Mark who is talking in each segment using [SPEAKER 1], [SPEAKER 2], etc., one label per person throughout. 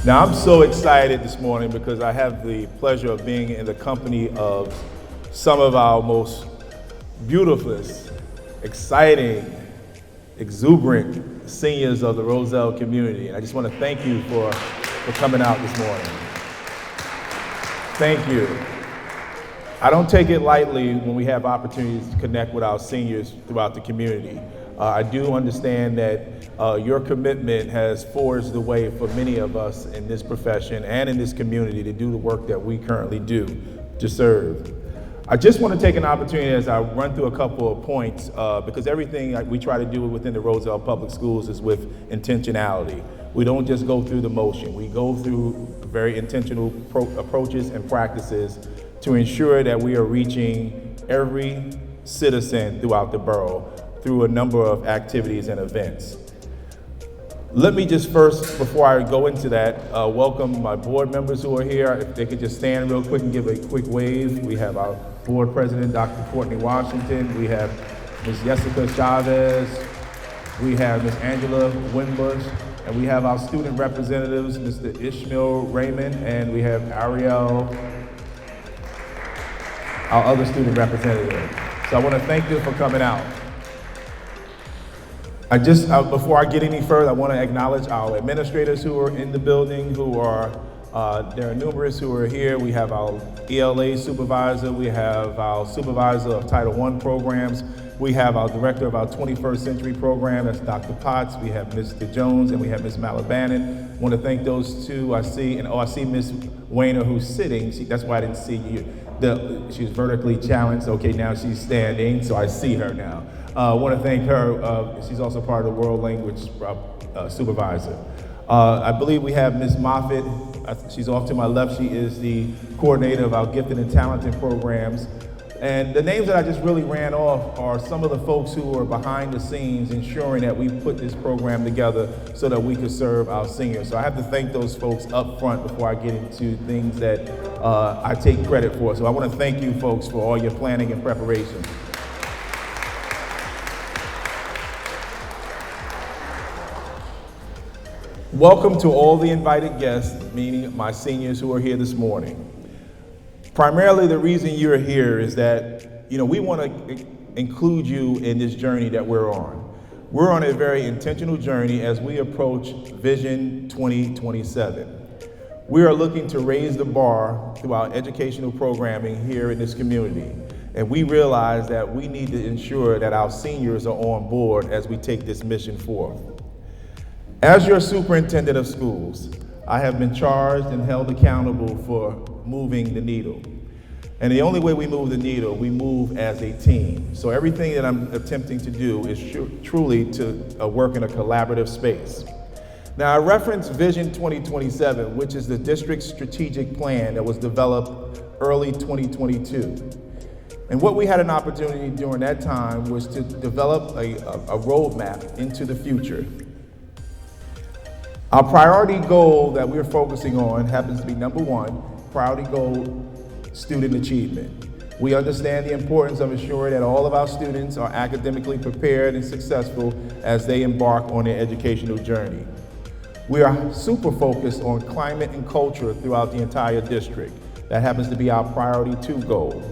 [SPEAKER 1] Now, I'm so excited this morning because I have the pleasure of being in the company of some of our most beautifulest, exciting, exuberant seniors of the Roselle community. And I just want to thank you for coming out this morning. Thank you. I don't take it lightly when we have opportunities to connect with our seniors throughout the community. I do understand that your commitment has forged the way for many of us in this profession and in this community to do the work that we currently do to serve. I just want to take an opportunity as I run through a couple of points because everything we try to do within the Roselle Public Schools is with intentionality. We don't just go through the motion. We go through very intentional approaches and practices to ensure that we are reaching every citizen throughout the borough through a number of activities and events. Let me just first, before I go into that, welcome my board members who are here. If they could just stand real quick and give a quick wave. We have our board president, Dr. Courtney Washington. We have Ms. Jessica Chavez. We have Ms. Angela Winbush. And we have our student representatives, Mr. Ishmael Raymond, and we have Ariel, our other student representative. So I want to thank you for coming out. Before I get any further, I want to acknowledge our administrators who are in the building, there are numerous who are here. We have our ELA supervisor, we have our supervisor of Title I programs, we have our director of our 21st Century program, that's Dr. Potts, we have Mr. Jones, and we have Ms. Malabanan. I want to thank those two. I see Ms. Wayner who's sitting. That's why I didn't see you. She's vertically challenged. Okay, now she's standing, so I see her now. I want to thank her. She's also part of the World Language Supervisor. I believe we have Ms. Moffitt. She's off to my left. She is the coordinator of our Gifted and Talented programs. And the names that I just really ran off are some of the folks who are behind the scenes ensuring that we put this program together so that we could serve our seniors. So I have to thank those folks up front before I get into things that I take credit for. So I want to thank you folks for all your planning and preparation. Welcome to all the invited guests, meaning my seniors who are here this morning. Primarily, the reason you're here is that, we want to include you in this journey that we're on. We're on a very intentional journey as we approach Vision 2027. We are looking to raise the bar through our educational programming here in this community. And we realize that we need to ensure that our seniors are on board as we take this mission forth. As your superintendent of schools, I have been charged and held accountable for moving the needle. And the only way we move the needle, we move as a team. So everything that I'm attempting to do is truly to work in a collaborative space. Now, I referenced Vision 2027, which is the district's strategic plan that was developed early 2022. And what we had an opportunity during that time was to develop a roadmap into the future. Our priority goal that we're focusing on happens to be number one, priority goal, student achievement. We understand the importance of ensuring that all of our students are academically prepared and successful as they embark on their educational journey. We are super focused on climate and culture throughout the entire district. That happens to be our priority 2 goal.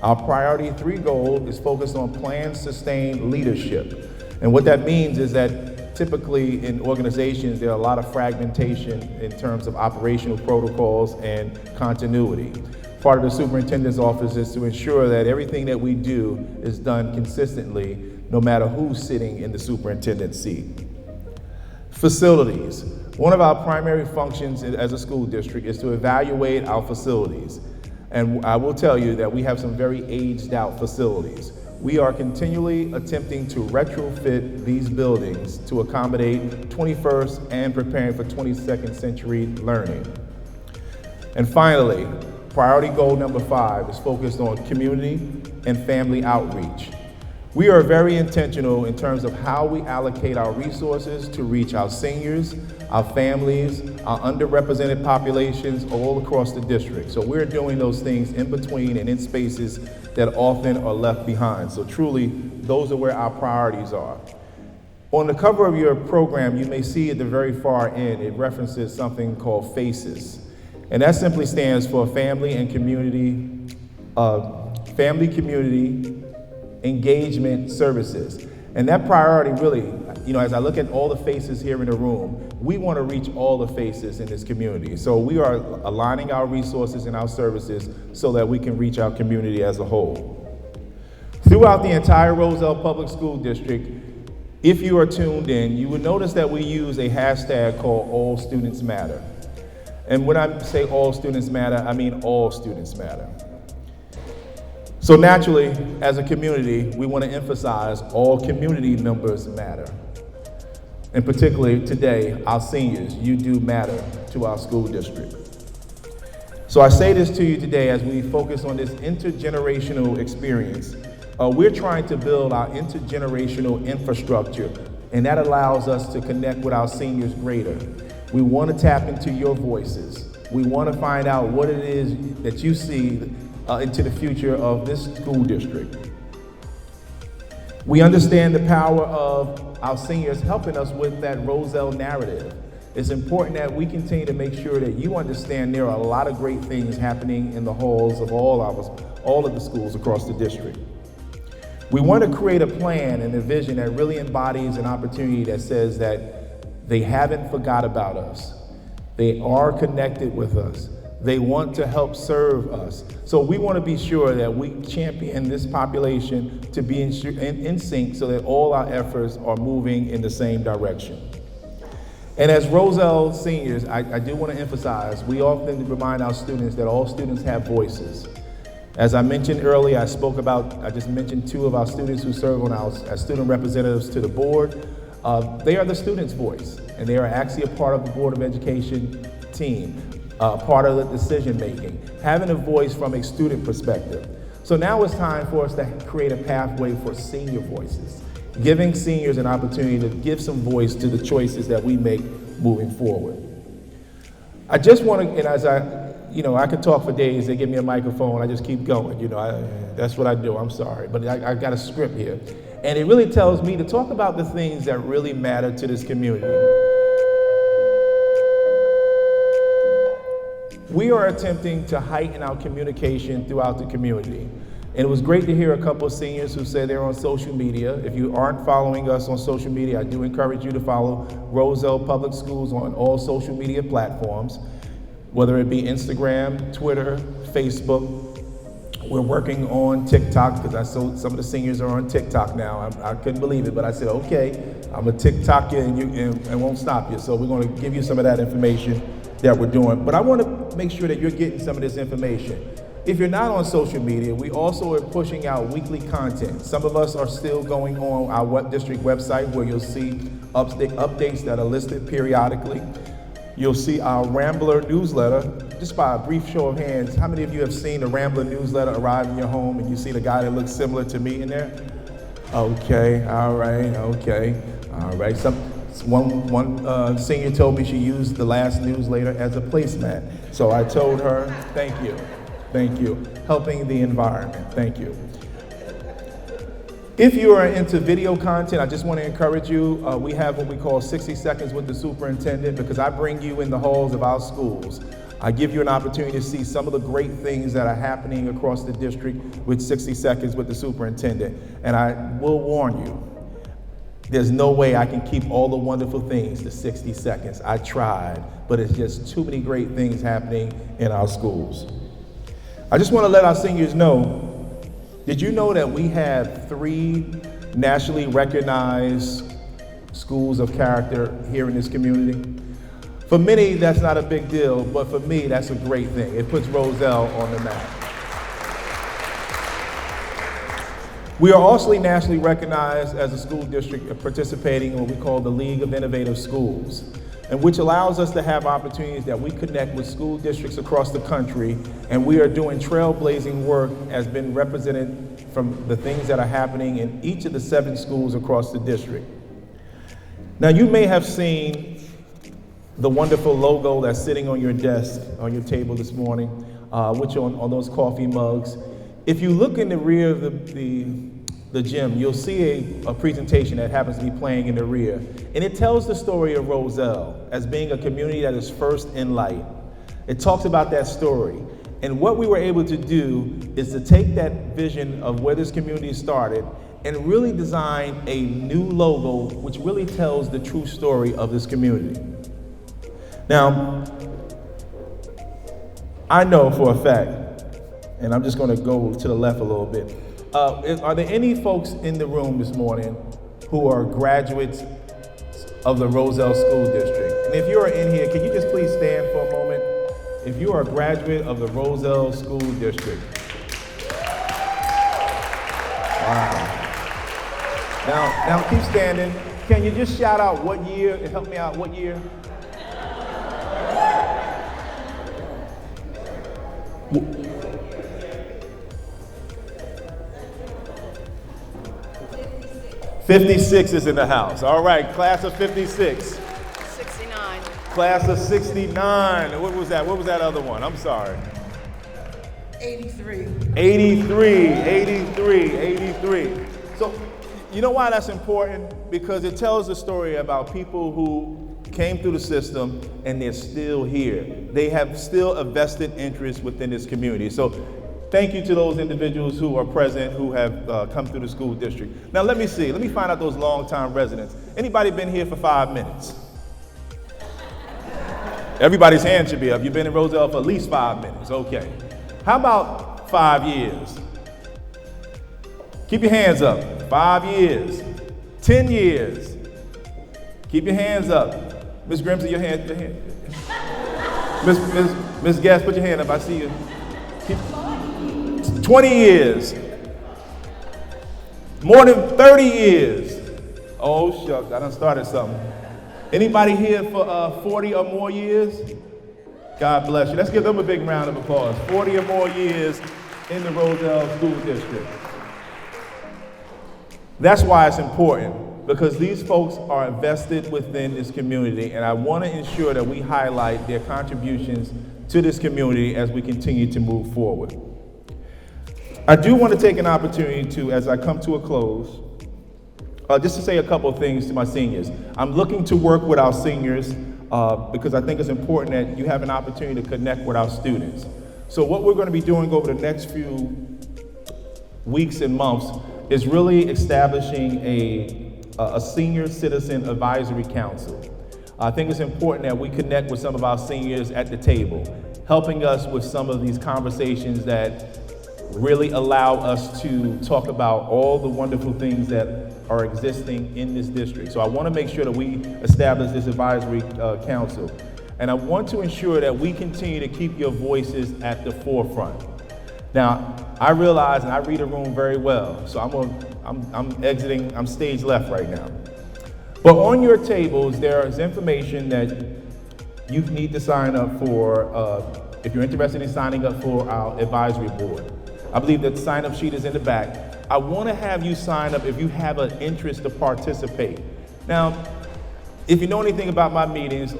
[SPEAKER 1] Our priority 3 goal is focused on planned, sustained leadership. And what that means is that typically in organizations, there are a lot of fragmentation in terms of operational protocols and continuity. Part of the superintendent's office is to ensure that everything that we do is done consistently, no matter who's sitting in the superintendent's seat. Facilities. One of our primary functions as a school district is to evaluate our facilities. And I will tell you that we have some very aged out facilities. We are continually attempting to retrofit these buildings to accommodate 21st and preparing for 22nd century learning. And finally, priority goal number 5 is focused on community and family outreach. We are very intentional in terms of how we allocate our resources to reach our seniors, our families, our underrepresented populations all across the district. So we're doing those things in between and in spaces that often are left behind. So truly, those are where our priorities are. On the cover of your program, you may see at the very far end, it references something called FACES. And that simply stands for Family and Community, Community Engagement Services. And that priority really, as I look at all the faces here in the room, we want to reach all the faces in this community. So we are aligning our resources and our services so that we can reach our community as a whole. Throughout the entire Roselle Public School District, if you are tuned in, you will notice that we use a hashtag called All Students Matter. And when I say all students matter, I mean all students matter. So naturally, as a community, we want to emphasize all community members matter. And particularly today, our seniors, you do matter to our school district. So I say this to you today as we focus on this intergenerational experience. We're trying to build our intergenerational infrastructure, and that allows us to connect with our seniors greater. We want to tap into your voices. We want to find out what it is that you see into the future of this school district. We understand the power of our seniors helping us with that Roselle narrative. It's important that we continue to make sure that you understand there are a lot of great things happening in the halls of all of the schools across the district. We want to create a plan and a vision that really embodies an opportunity that says that they haven't forgot about us. They are connected with us. They want to help serve us. So we want to be sure that we champion this population to be in sync so that all our efforts are moving in the same direction. And as Roselle seniors, I do want to emphasize, we often remind our students that all students have voices. As I mentioned earlier, I just mentioned two of our students who serve as student representatives to the board. They are the students' voice, and they are actually a part of the Board of Education team, part of the decision making, having a voice from a student perspective. So now it's time for us to create a pathway for senior voices, giving seniors an opportunity to give some voice to the choices that we make moving forward. I just want to, and as I could talk for days. They give me a microphone, I just keep going. That's what I do, I'm sorry. But I got a script here. And it really tells me to talk about the things that really matter to this community. We are attempting to heighten our communication throughout the community. And it was great to hear a couple of seniors who say they're on social media. If you aren't following us on social media, I do encourage you to follow Roselle Public Schools on all social media platforms, whether it be Instagram, Twitter, Facebook. We're working on TikTok because I saw some of the seniors are on TikTok now. I couldn't believe it, but I said, okay, I'm a TikTok you and won't stop you. So we're going to give you some of that information that we're doing. But I want to make sure that you're getting some of this information. If you're not on social media, we also are pushing out weekly content. Some of us are still going on our district website where you'll see updates that are listed periodically. You'll see our Rambler newsletter. Just by a brief show of hands, how many of you have seen the Rambler newsletter arrive in your home and you see the guy that looks similar to me in there? Okay, all right. One senior told me she used the last newsletter as a placemat. So I told her, thank you. Helping the environment, thank you. If you are into video content, I just want to encourage you, we have what we call 60 Seconds with the Superintendent, because I bring you in the halls of our schools. I give you an opportunity to see some of the great things that are happening across the district with 60 Seconds with the Superintendent. And I will warn you, there's no way I can keep all the wonderful things to 60 seconds. I tried, but it's just too many great things happening in our schools. I just want to let our seniors know, did you know that we have 3 nationally recognized schools of character here in this community? For many, that's not a big deal, but for me, that's a great thing. It puts Roselle on the map. We are also nationally recognized as a school district participating in what we call the League of Innovative Schools, and which allows us to have opportunities that we connect with school districts across the country, and we are doing trailblazing work as been represented from the things that are happening in each of the 7 schools across the district. Now, you may have seen the wonderful logo that's sitting on your desk, on your table this morning, which on those coffee mugs. If you look in the rear of the gym, you'll see a presentation that happens to be playing in the rear. And it tells the story of Roselle as being a community that is first in light. It talks about that story. And what we were able to do is to take that vision of where this community started and really design a new logo which really tells the true story of this community. Now, I know for a fact, and I'm just gonna go to the left a little bit, are there any folks in the room this morning who are graduates of the Roselle School District? And if you are in here, can you just please stand for a moment? If you are a graduate of the Roselle School District. Wow. Now keep standing. Can you just shout out what year? Help me out, what year? '56 is in the house. All right, class of '56.
[SPEAKER 2] 69.
[SPEAKER 1] Class of '69. What was that? What was that other one? I'm sorry.
[SPEAKER 2] 83.
[SPEAKER 1] 83. So, you know why that's important? Because it tells a story about people who came through the system and they're still here. They have still a vested interest within this community. So, thank you to those individuals who are present who have come through the school district. Now let me see, let me find out those longtime residents. Anybody been here for 5 minutes? Everybody's hand should be up. You've been in Roselle for at least 5 minutes, okay. How about 5 years? Keep your hands up. 5 years. 10 years. Keep your hands up. Ms. Grimsey, your hand. Ms. Guest, put your hand up, I see you. Keep, 20 years. More than 30 years. Oh, shucks, I done started something. Anybody here for 40 or more years? God bless you. Let's give them a big round of applause. 40 or more years in the Roselle School District. That's why it's important, because these folks are invested within this community, and I want to ensure that we highlight their contributions to this community as we continue to move forward. I do want to take an opportunity to, as I come to a close, just to say a couple of things to my seniors. I'm looking to work with our seniors because I think it's important that you have an opportunity to connect with our students. So what we're going to be doing over the next few weeks and months is really establishing a senior citizen advisory council. I think it's important that we connect with some of our seniors at the table, helping us with some of these conversations that really allow us to talk about all the wonderful things that are existing in this district. So I want to make sure that we establish this advisory council. And I want to ensure that we continue to keep your voices at the forefront. Now, I realize and I read a room very well, so I'm stage left right now. But on your tables, there is information that you need to sign up for if you're interested in signing up for our advisory board. I believe that the sign-up sheet is in the back. I want to have you sign up if you have an interest to participate. Now, if you know anything about my meetings,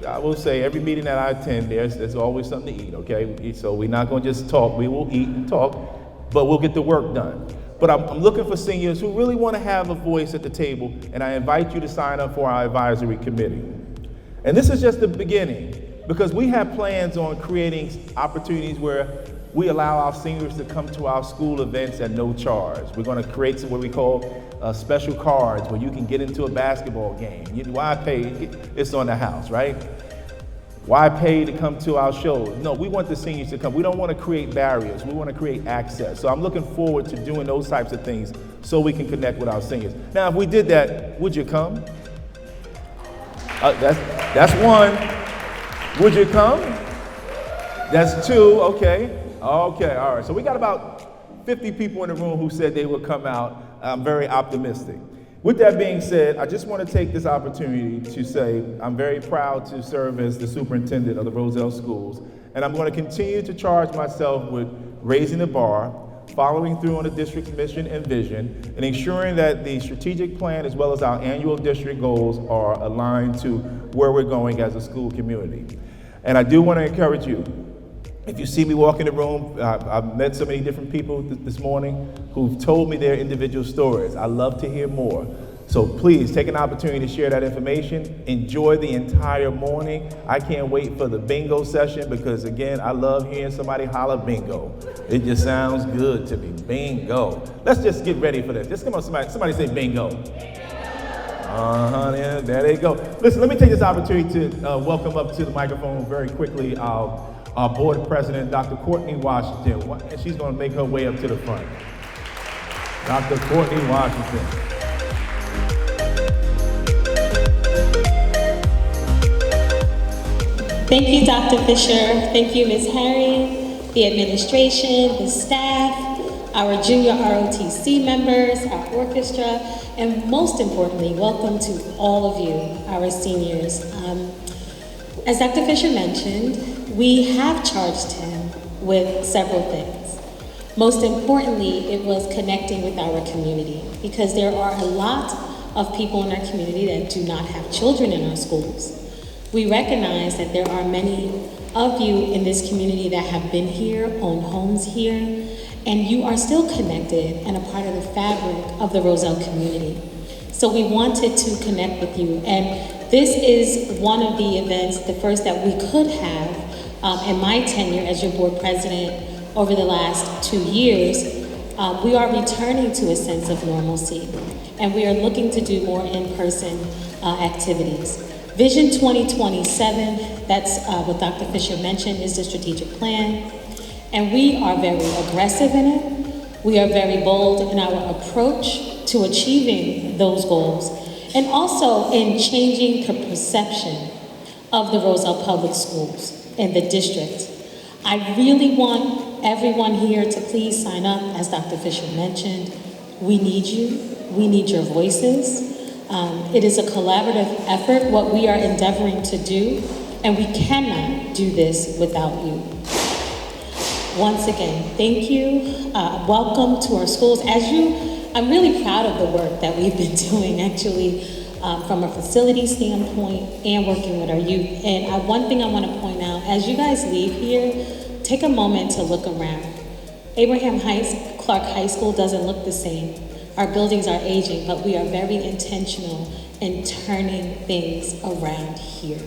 [SPEAKER 1] I will say every meeting that I attend, there's always something to eat, okay? So we're not going to just talk. We will eat and talk, but we'll get the work done. But I'm looking for seniors who really want to have a voice at the table, and I invite you to sign up for our advisory committee. And this is just the beginning, because we have plans on creating opportunities where we allow our seniors to come to our school events at no charge. We're going to create some what we call special cards where you can get into a basketball game. Why pay? It's on the house, right? Why pay to come to our shows? No, we want the seniors to come. We don't want to create barriers. We want to create access. So I'm looking forward to doing those types of things so we can connect with our seniors. Now, if we did that, would you come? That's one. Would you come? That's two, okay. Okay, all right. So we got about 50 people in the room who said they would come out. I'm very optimistic. With that being said, I just want to take this opportunity to say I'm very proud to serve as the superintendent of the Roselle Schools, and I'm going to continue to charge myself with raising the bar, following through on the district's mission and vision, and ensuring that the strategic plan as well as our annual district goals are aligned to where we're going as a school community. And I do want to encourage you, If you see me walk in the room, I've met so many different people this morning who've told me their individual stories. I love to hear more. So please take an opportunity to share that information. Enjoy the entire morning. I can't wait for the bingo session because, again, I love hearing somebody holler bingo. It just sounds good to me. Bingo. Let's just get ready for this. Just come on, somebody say bingo. Yeah, there they go. Listen, let me take this opportunity to welcome up to the microphone very quickly our board president, Dr. Courtney Washington, and she's going to make her way up to the front. Dr. Courtney Washington.
[SPEAKER 2] Thank you, Dr. Fisher. Thank you, Ms. Harry, the administration, the staff, our junior ROTC members, our orchestra, and most importantly, welcome to all of you, our seniors. As Dr. Fisher mentioned, we have charged him with several things. Most importantly, it was connecting with our community because there are a lot of people in our community that do not have children in our schools. We recognize that there are many of you in this community that have been here, own homes here, and you are still connected and a part of the fabric of the Roselle community. So we wanted to connect with you, and this is one of the events, the first that we could have in my tenure as your board president over the last 2 years. We are returning to a sense of normalcy, and we are looking to do more in-person activities. Vision 2027, that's what Dr. Fisher mentioned, is the strategic plan. And we are very aggressive in it. We are very bold in our approach to achieving those goals. And also in changing the perception of the Roselle Public Schools in the district. I really want everyone here to please sign up, as Dr. Fisher mentioned. We need you. We need your voices. It is a collaborative effort, what we are endeavoring to do, and we cannot do this without you. Once again, thank you. Welcome to our schools. I'm really proud of the work that we've been doing, actually, from a facility standpoint and working with our youth. And one thing I want to point out, as you guys leave here, take a moment to look around. Abraham Clark High School doesn't look the same. Our buildings are aging, but we are very intentional in turning things around here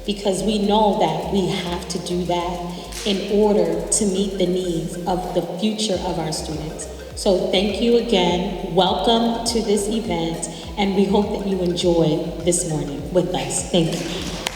[SPEAKER 2] because we know that we have to do that in order to meet the needs of the future of our students. So thank you again. Welcome to this event, and we hope that you enjoy this morning with us. Thank you.